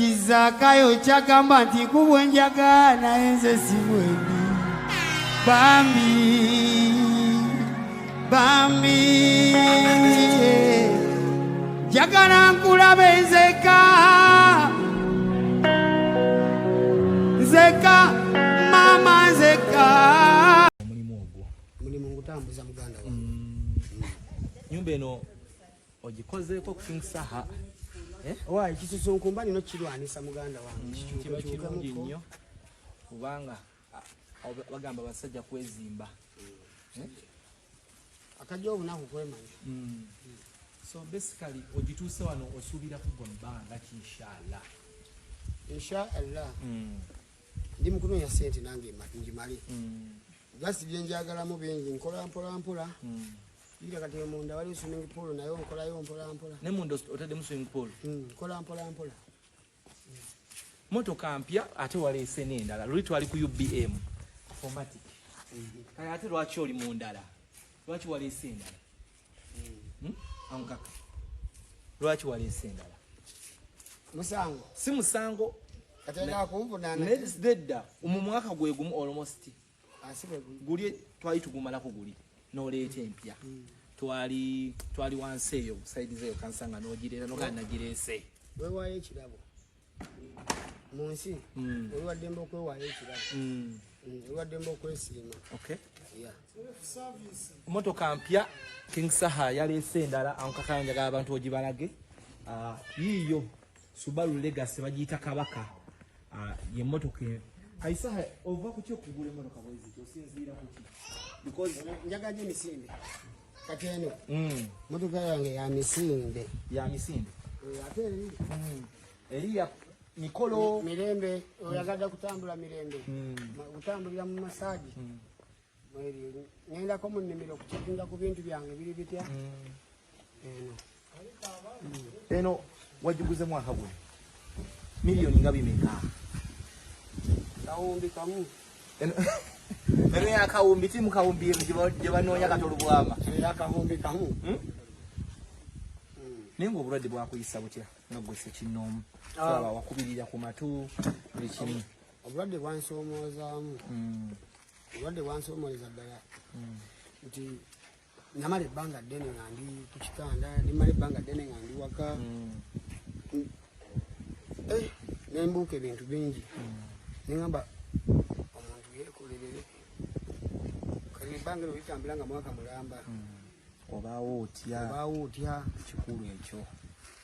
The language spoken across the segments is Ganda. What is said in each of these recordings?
Kizakayo chagamba nti kubwenjaga naye nze sibwendi. Bambi jagala nkulabe nzeka mama nzeka. Mulimu ngutambuza muganda wange. Nyumba eno ogikozeeko ku Saha. Owa ekisusu nkumba nino kirwanisa muganda wange. Kiba kirungi nnyo kubanga bagamba basajja kwezimba. Akajja obunaku kwemanya. So basically ogituuse wano osuubira kugwa mbanga inshallah. Inshallah. Ndi mukunoonya sente nange njimali. Gasi byenjagalamu bingi nkola mpola. Ira kati munda wali swimming pool nayo nkolayo mpola. Ne munda otadde swimming pool. Nkola mpola. Motoka mpya ate waleese n'endala luli twali ku UBM formatic. Kaya ate lwaki oli mu ndala? Lwaki waleese endala? Ankaka. Lwaki waleese endala? Musango. Si musango. Katenda kumvunana. Nedda mu mwaka gwe gumu almost. Asibe guli twali tugumala ku guli. N'oleeta empya. Twali wansi eyo side zeyo kansanga n'ogirera n'ogana gireese. Weewaayo ekirabo. Munsi. Weewaddemba okwewaayo ekirabo. Weewaddemba okwesiima. Okay. Yeah. Service. Motoka mpya King Saha yaleese endala ankaka njagala abantu ogibalage. Yiyo Subaru Legacy bagiyita Kabaka. Ye motoka Aisaha ova ku kyokugula motoka bwezi osinziira ku ki? Because njagaje misinde. Kateno. Motoka yange ya misinde. Ate Eliya Mikolo mirembe oyagala kutambula mirembe. Kutambulira mu masaji. Nenda ko mu nimero kuchapinga ku bintu byange biri bitya. Eno wajiguze mwaka gwe. Milioni ngabi meka? Kawumbi kamu. Eno ya kawumbi timu kawumbi je banoonya katolu bwama. Ya kawumbi kamu. Ningo obulwadde bwakuyisa butya nga gwe sekinomu. Saba wakubirira ku matu buli kimu. Obulwadde bwansoomozaamu. Obulwadde bwansoomoleza ddala. Nti namala ebbanga ddene nga ndi ku kitanda, nimala ebbanga ddene nga ndi waka. Nembuuka ebintu bingi. Nengamba omuntu yeekolerere. Kali ebbanga lyo litambula nga mwaka mulamba. Obaawo otya kikulu ekyo.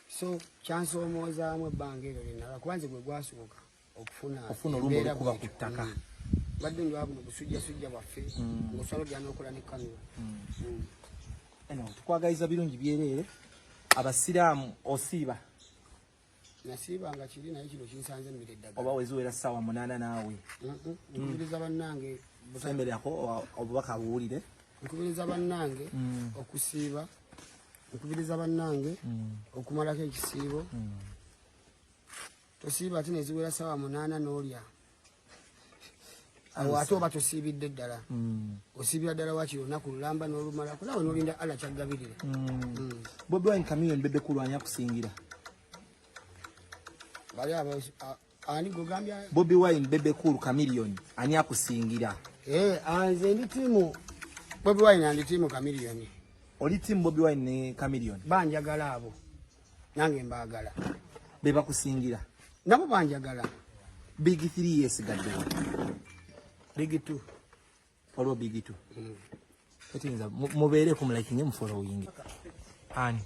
So kyansoomozaamu ebbanga eryo linnala kubanze gwe gwasooka okufuna olumbe kuba ku ttaka. Badde ndwabu busujja bwaffe ng'osala ogyana okola ne kamera. Eno tukwagaliza birungi byereere. Abasiraamu osiiba? Nasiibanga kiri naye kino kinsanze emmere eddagala. Oba weziwera ssaawa 8 naawe? Nkubiriza bannange semberako obubaka buwulire. Nkubiriza bannange okusiiba. Nkubiriza bannange okumalako ekisiibo. Tosiiba ate neziwera ssaawa 8 n'olya. Awo ate oba tosiibidde ddala. Osiibira ddala wakiri olunaku lulamba n'olumalako naawe n'olinda Allah kyaggabirira. Bobi Wine Chameleone Bebe Cool ani akusingira? Ani gogambya? Bobi Wine Bebe Cool Chameleone ani akusingira? Nze ndi tiimu Bobi Wine ndi tiimu Chameleone. Oli tiimu Bobi Wine ne Chameleone? Banjagala abo. Nange mbaagala. Be bakusingira? Nabo banjagala. Big 3 years gadde. Big 2. Olwo Big 2. Katinza mubeere ku mulakinge mu following. Ani?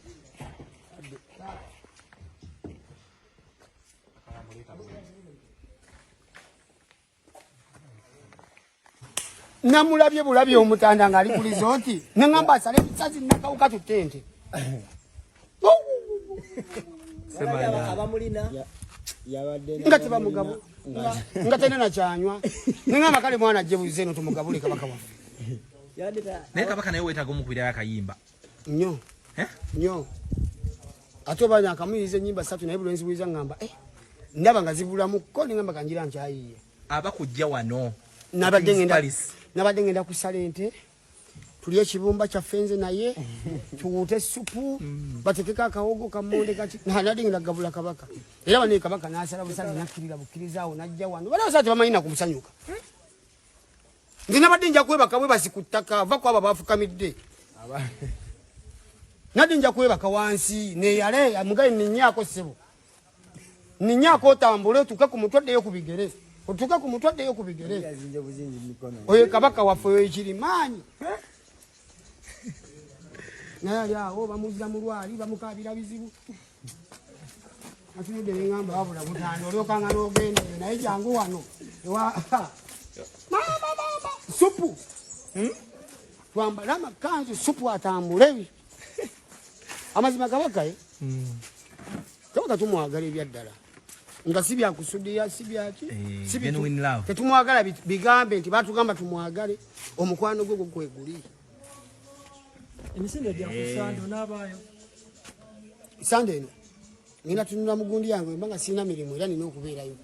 Namulabye bulabye omutanda ngali ku resort. Nengamba asale bisazi nakawuka tutente. Semana abamulina ngati bamugabo ngatene na chanywa nengamba kale mwana jebuze no tumugabule kabaka wa naye kabaka naye wetaga omukubira yakayimba nnyo nnyo atoba nakamuyize nyimba 3 naye bulenzi buiza ngamba ndaba ngazibula mukko nengamba kanjira nchayiye abakujja wano nabadde ngenda ku salente tulye kibumba kya fenze naye tuwute supu batekeka akawogo kamonde kati naladi ngagabula kabaka era bane kabaka nasala busali nakirira bukirizawo najja wano bala sate bamayina kumusanyuka ndina badinja kweba kabwe basikutaka va kwa bafukamidde nadinja kweba kawansi ne yale amugaye ninyako sebo ninyako tambule tuka kumutwadde yo kubigere otuka kumutwadde yo kubigere oye kabaka wafo ekiri manyi naye awo bamuzza mulwali bamukabira bizibu atulide ngamba wabula butano olokanga n'ogende naye jangu wano mama supu twambala amakanzu supu atambule amazima kabaka kabaka tumwagala ebyaddala nga sibya kusudia sibya ki sibya tetumwagala bigambe nti batugamba tumwagale omukwano gwe kweguli emisinde bya kusando nabayo sande eno nina tunula mugundi yange mbanga sina mirimu era nina okubeerayo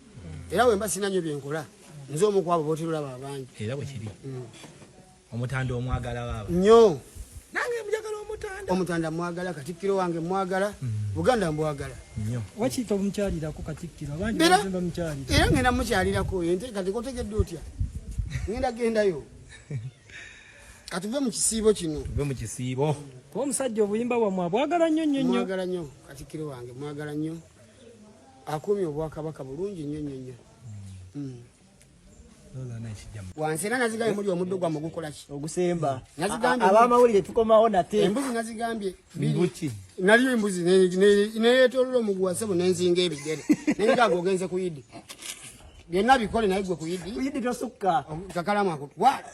era wemba sina nyo byenkola nze omukwabo boterula babangi era bwe kiri omutanda omwagala baba nnyo nange mujagala omutanda mwagala katikkiro wange mwagala buganda mbwagala nnyo wakita omukyalirako katikkiro abangi bazimba mukyalira era ngenda mukyalirako ente kati kotegedde otya ngenda gendayo katuve mu kisiibo kino tuve mu kisiibo kuba omusajja obuyimba bwamwe abwagala nnyo nnyo nnyo mwagala nnyo katikkiro wange mwagala nnyo akumye obwakabaka bulungi nnyo nnyo nnyo wansi era nazigambye muli omuddo gwa mugukola ki ogusemba nazigambye abamawulire tukomawo nate embuzi nazigambye biri naliyo embuzi neyeetolola omuguwa ssebo nenzinga ebigere nengaga ogenze ku yidi byonna bikole naye gwe ku yidi tosukka kakalamu akutwala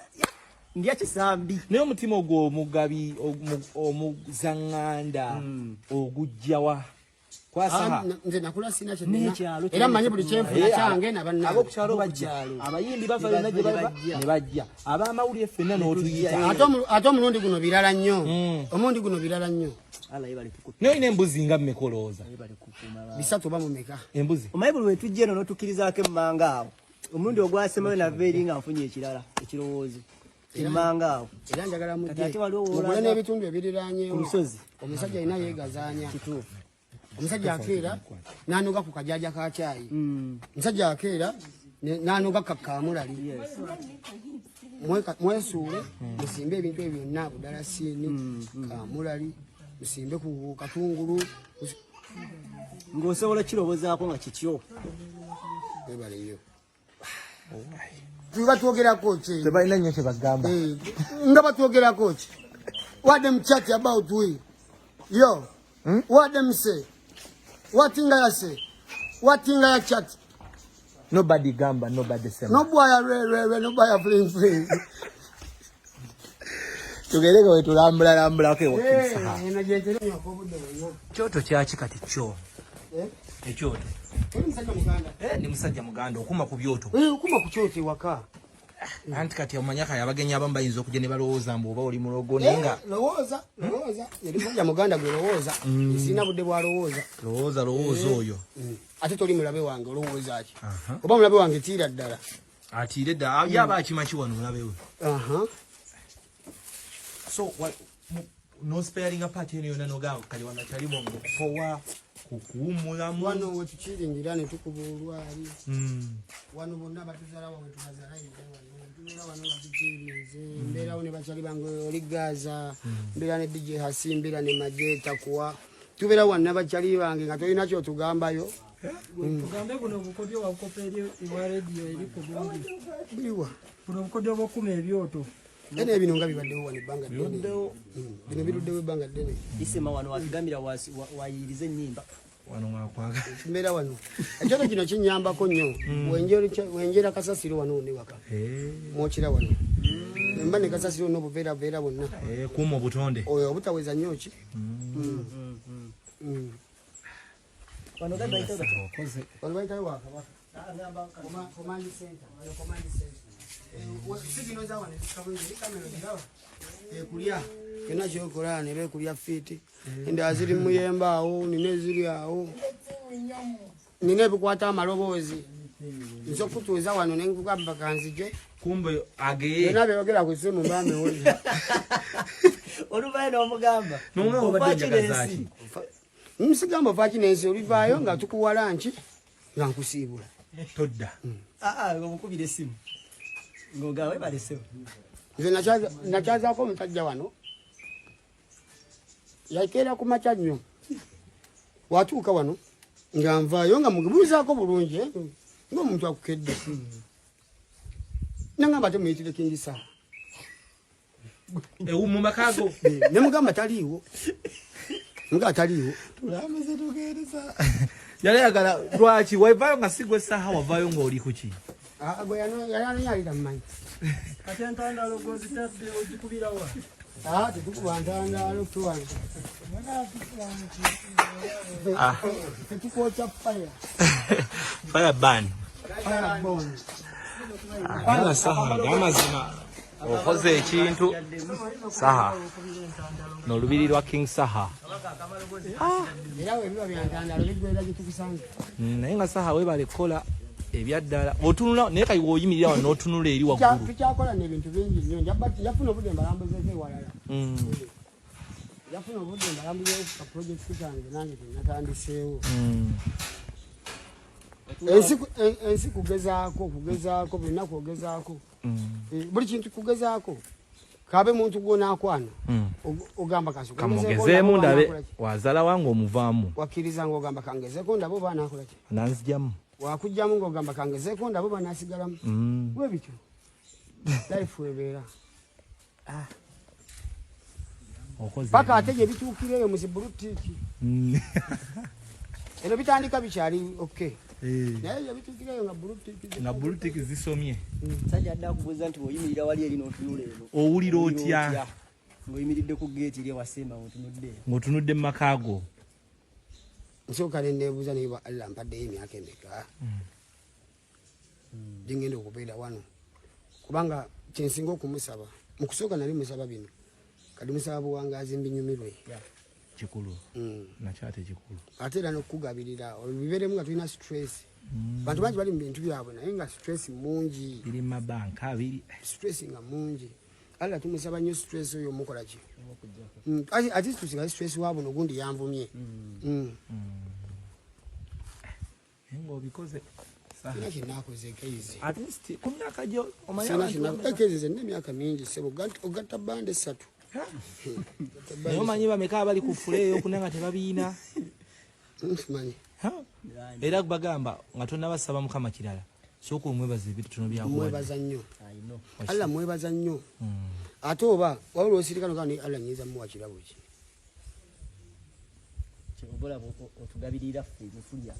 ndya kisambi naye omutima ogwo omugabi omuzaŋŋanda ogujjawa kwasaha nze nakula sina N'ekyalo era mmanyi buli kyenfuna kyange ab'okukyalo bajja abayimbi bava yonna gye bava ne bajja ab'amawulire ffenna n'otuyita ate omulundi guno birala nnyo omulundi guno birala nnyo naye olina embuzi nga mmeka olowooza bisatu oba mumeka embuzi omanyi buli wetujja eno n'otukkirizaako emmanga awo omulundi ogwasemayo nava eri nga nfunye ekirala ekirowoozo emmanga awo era njagala ate waliwo mugule n'ebitundu ebiriranye lusozi omusajja alina yeegazaanya omusajja akeera n'anoga ku kajaja ka caayi omusajja akeera n'anoga kakamulali mwesuule musimbe ebintu ebyo byonna budalasiini kamulali musimbe ku katungulu ng'osobola kirobozaako nga kikyo ebaleyo tuba twogerako ki tebalina nnyo kye bagamba nga batwogerako ki what them chat about we yo what them say what thing I say what thing I chat nobody gamba nobody say no boy nobody fling tugereka we tulambulako ewakisa ena jetero nyakobudde wonna kyoto kyaki kati kyo ekyoto omusajja muganda ni musajja muganda okuma ku byoto okuma ku kyoto ewaka anti kati omanyaka abagenyi abamu bayinza okujja ne balowooza mbu oba oli mulogo naye nga lowooza yali musajja muganda gwe lowooza sirina budde bwalowooza lowooza oyo ate toli mulabe wange olowooza ki oba mulabe wange tiira ddala atiire ddala yaba akimaki wano mulabe we so nosparinga paati eno yonna nogamba kali wano kyalimu okufowa kukuwummulamu wano wetukiringira ne tukuba olwali wano bonna batuzalawo wetubazalaire tubeera wano batukirize mbeerawo ne bakyali bange oli gaza mbeera ne dj hasi mbeera ne majeta kuwa tubeera wano bakyali bange nga tolina kyotugambayo tugambe buno obukodyo wabukopa eri ewa rediyo eri ku gundi buliwa buno obukodyo bwokuma ebyoto ene ebino nga bibaddewo wano ebbanga ddene bino biruddewo ebbanga ddene isema wano watugambira wayirize ennyimba wano mwakwaga mbeera wano ekyoto kino kinyambako nnyo wenjera kasasiro wano ndi waka mwokira wano emba ne kasasiro n'obuveeraveera bonna kuuma obutonde oyo obutaweza nnyo ki wano baitayo wakabaka command center sigino za wano kamera zirawa kulya kena kyokola ne bekulya fiti endala ziri muyemba awo nine ziri awo nine ebikwata amaloboozi nza okutuuza wano nenkugamba kanzije kumbe ageye nabe bagera ku simu mbambe woli oluvayo n'omugamba nongaobaddenjagazaki msigamba vakinensi olivaayo nga tukuwala nki nga nkusiibula todda omukubira essimu ng'ogawe baleseo nze nakyazaako omusajja wano yakeera ku makya nnyo watuuka wano nga nvaayo nga mugebuuzaako bulungi ng'omuntu akukedde nangamba ate muyitire King Saha mu makaago ne mugamba taliiwo nga ataliiwo tulameze tugereza yali ayagala lwaki wavaayo nga sigwe Saha wavaayo ng'oli ku ki gwe yanonyalira mmanyi ate entandalo gozitadde ogikubirawa tetukuba ntandalo tuwana tetukwokya fire fireban firebon nga Saha gamazima okoze ekintu Saha n'olubiri lwa King Saha era webiba byantandalo bigwera gyetukusange naye nga Saha webale kukola ebyaddala otunula naye kali woyimirira wano n'otunula eri waggulu tukyakola n'ebintu bingi nnyo yafuna obudde mbalambuzeeko ewalala yafuna obudde mbalambuzeeko ka purojekiti kange nange tenatandiseewo ensi kugezaako buli naku ogezaako buli kintu kugezaako kabe muntu gw'onaakwana ogamba kamugezeemu ndabe wazala wange omuvaamu wakkiriza ng'ogamba kangezeeko ndabe oba anaakola ki nanzijamu wakujjamu ng'ogamba kangezeeko ndabe oba anaasigalamu bwe bityo life webeera paka ate gye bituukireeyo mu zibulutiiki ebyo bitandika bikyali okay naye gye bituukireeyo nga bulutiiki zisomye sajja adde akubuuza nti bw'oyimirira wali eri n'otunula eno owulira otya ng'oyimiridde ku geeti eri ewasemba ng'otunudde mu makaago nsooka ne neebuuza naye bwa Allah mpaddeyo emyaka emeka gyengenda okubeera wano kubanga kyensinga okumusaba mu kusooka nali musaba bino kadi musaba buwangaazi mbinyumirwe kikulu nakyate kikulu ate era n'okukugabirira bibeeremu nga tulina stress bantu bangi bali mu bintu byabwe naye nga stress mungi biri mabanka biri stress nga mungi Allah tumusaba nnyo stress oyo mukola ki ati tusigaye stress wabo nogundi yanvumye ng'obikoze sina kyenakoze keizi at least ku myaka gyo omanyi emyaka mingi sebo ogatta bande 3 naye omanyi bameka abali ku fuleeyo okunanga tebabiina nsimanyi era bagamba nga tonnabasaba mukama kirala sooka omwebaza ebitono byamwebaza nnyo Allah mwebaza nnyo ate oba wabula osirika nogani Allah nyiza muwa kirabo ki kyobola otugabirira ffe mufulya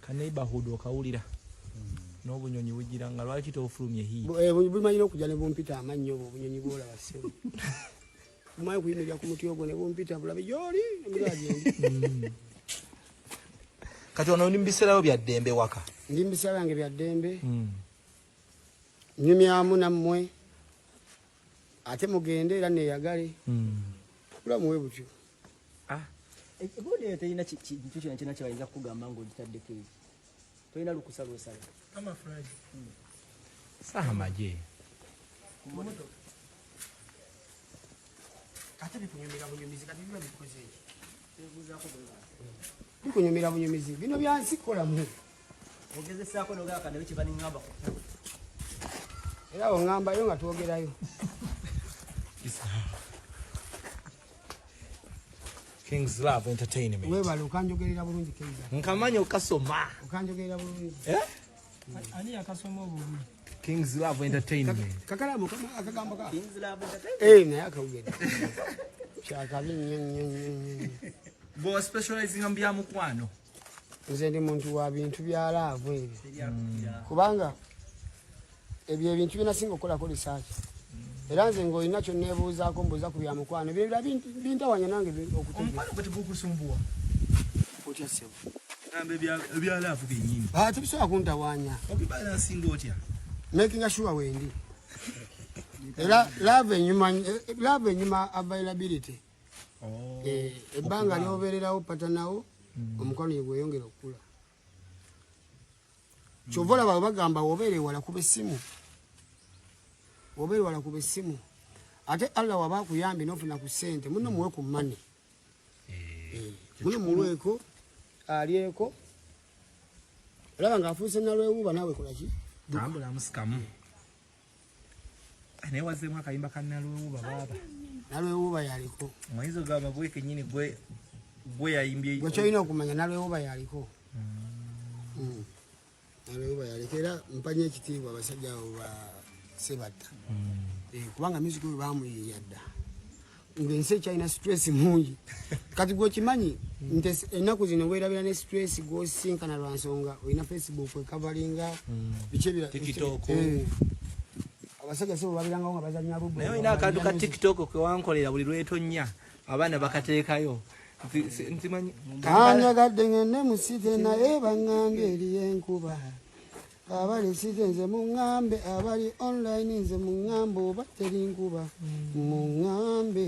kaneighborhood okawulira n'obunyonyi bugira nga lwaki toofulumye hii bumanyi n'okujja ne bumpita amannyo obwo obunyonyi bwolaba ssebo bumanyi okuyimirira ku muti ogwo ne bumpita bulabe gy'oli emiragendi kati ono ndi mubiserayo bya ddembe waka ndi mubisera byange bya ddembe nyumyamu nammwe ate mugende era neeyagale bulamuwe butyo ebuudi eyo terina kintu kyona kyona kyebayinza kukugamba ng'ogitaddeko eyo tolina lukusa lwosala Saha maje ate bikunyumira bunyumizi kati biba bikoze bikunyumira bunyumizi bino byansi kukolamu ogezesaako nogaka nabe kyebaniŋŋamba era oŋŋambayo nga twogerayo King's Love Entertainment webale okanjogerera bulungi Keiza nkamanyi okasoma okanjogerera bulungi ani akasoma obulungi King's Love Entertainment kakalamu akagamba ka King's Love Entertainment naye akawugedde kyakabi nnyo bo specializing mu bya mukwano nze ndi muntu wa bintu bya laavu ebyo kubanga ebyo ebintu binasinga okukolako research era nze ng'olina kyonneebuuzaako mbuuza ku bya mukwano ebyo bintawanya nange omukwano gwe tegukusumbuwa otya ssebo ebya laavu byennyini tebisobola kuntawanya obibalansinga otya making sure wendi era love enyuma availability ebbanga lyobeererawo patanawo omukwano yegweyongera okukula Chovola bagamba obere wala kube simu. Obere wala kube simu. Ate Allah waba kuyambi nofuna ku sente muno muwe ku money. Muno muweko aliyeko. Olaba nga afuse nalwe uba nawe kolaki? Tambula musikamu. Ne waze mwaka imba kanalwe uba baba. Nalwe uba yaliko. Mwizo gaba gwe kenyini gwe yayimbye. Gwe choino okumanya nalwe uba yaliko. Nalwe uba yalikera mpanye ekitiibwa abasajja ba sebata. Kubanga music we bamuyadda. Ngense China stress mungi. Kati gwe kimanyi ennaku zino werabira ne stress go sinka na lwansonga oyina Facebook we coveringa bichebira TikTok. Abasajja so babiranga nga bazanya rubo. Nayo ina akantu ka TikTok ke wankolera buli lwetonya abaana bakateekayo. Ntimanyi kanya gadde ngene musite naye bangange eri enkuba. Abali sigenze mungambe abali online nze mungambo bateri nkuba mungambe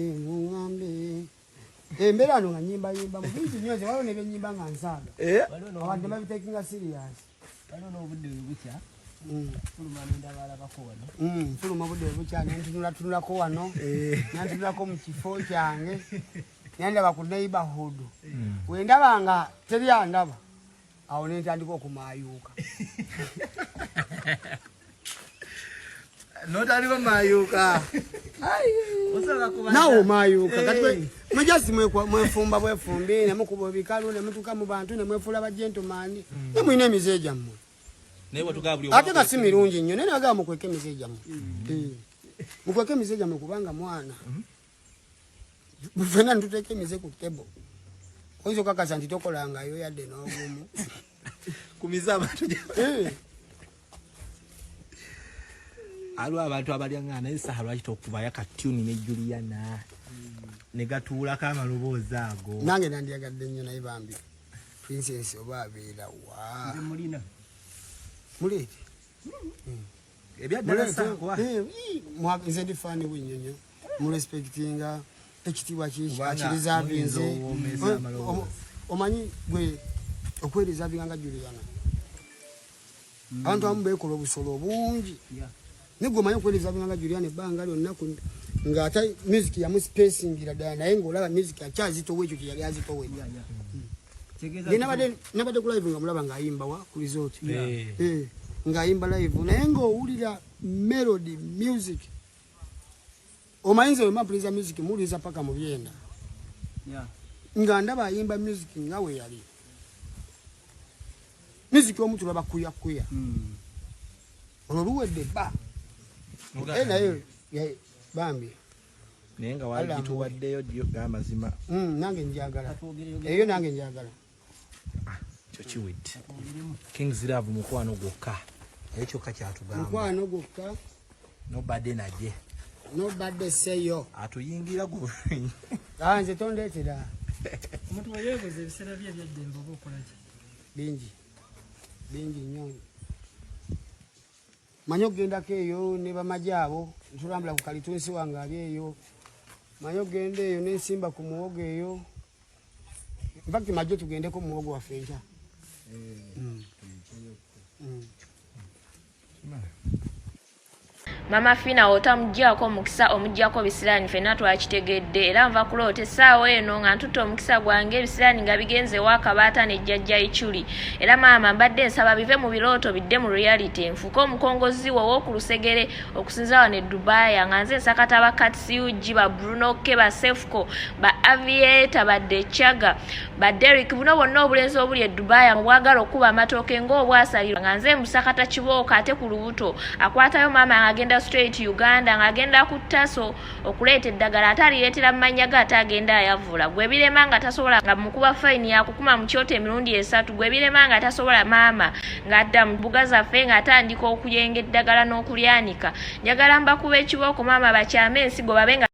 embera no nga nyimba yimba mu bintu nyoze walo ne benyimba nga nsaga abantu babitekinga serious bano obudde bucha fuluma ndabala bakono fuluma budde bucha ntunula ko wano ntunula ko mu kifo kyange nyanda ba ku neighborhood wendaba nga teri andaba awo nentandika okumayuka notandika mayuka nawo mayuka kati mujasi mwefumba bwefumbi ne mukuba bikalu ne mutuka mu bantu ne mwefula ba gentleman ne mwine emizeja mmwe newe tukabuli ate kasi mirungi nnyo nene aga mukweke emizeja mmwe mukweke emizeja mmwe kubanga mwana bufena ntuteke emize ku table oizo kakasa nti tokolanga yo yadde n'ogumu kumiza abantu alwa abantu abalyanga naye Saha lwaki okuba yakatuni ne Juliana ne gatuula kama lobooza ago nange nandiyagadde nnyo naye bambi princess oba abeera wa mulina mulete ebyaddala Saha nze ndi fani w'ennyonyo mu respectinga ekitiibwa kirizavinze omanyi gwe okwerizavinga nga Juliana abantu abamu beekola obusolo bungi negwe omanyi okwerizavinga nga Juliana ebbanga lyonna nga ate music yamuspacingira ddala naye ng'olaba music akyazitowa ekyo kyeyali azitowe nabadde ku live nga mulaba ng'ayimbawa ku resort ng'ayimba live naye ng'owulira melody music omayinza wemapuliza music muliza paka mu byenda nga ndaba ayimba music nga we yali music omuntu laba kuya olwo luwedde bba naye bambi naye nga wagituwaddeyo gamazima nange njagala eyo nange njagala kyo kiwedde King's Love mukwano gwokka naye kyokka kyatugamba mukwano gwokka nobadde naye nobadde seyo atuyingira gwe nze tondeetera omuntu wayeegoza ebiseera bye ebyaddembe oba okolaki bingi nnyo manyi okugendako eyo ne bamagye abo ntulambula ku kalitunsi wange ali eyo manyi okugenda eyo nensimba ku muwogo eyo infact majje tugendeko muwogo waffe enkya Mama Fina otamujjako Omukisa omujjako Ekisirani fena twakitegedde era nva kuloota essaawa eno nga ntutte omukisa gwange Ekisirani nga bigenze wakabaata ne jjajja Ichuli era maama mbadde nsaba bive mu birooto bidde mu reality nfuko omukongozi wo w'oku lusegere okusinza wano e Dubai nga nze nsakata ba Katsiuji ba Bruno Ke ba Sefco ba Aviator ba Dechaga ba Derek buno bonna obulenzi obuli e Dubai mubwagala okuba amatooke ng'obwasalirwa nga nze musakata Kibooka ate ku lubuto akwatayo maama agenda straight Uganda ngagenda ku Taso okuleeta eddagala atalireetera mmanya ga atagenda ayavula gwe birema nga tasobola nga mukuba fine ya kukuma mu kyoto emirundi 3 gwe birema nga tasobola maama ng'adda mu mbuga zaffe ng'atandika okuyenga eddagala n'okulyanika njagala mbakuba ekibooko maama bakyame ensigo babe nga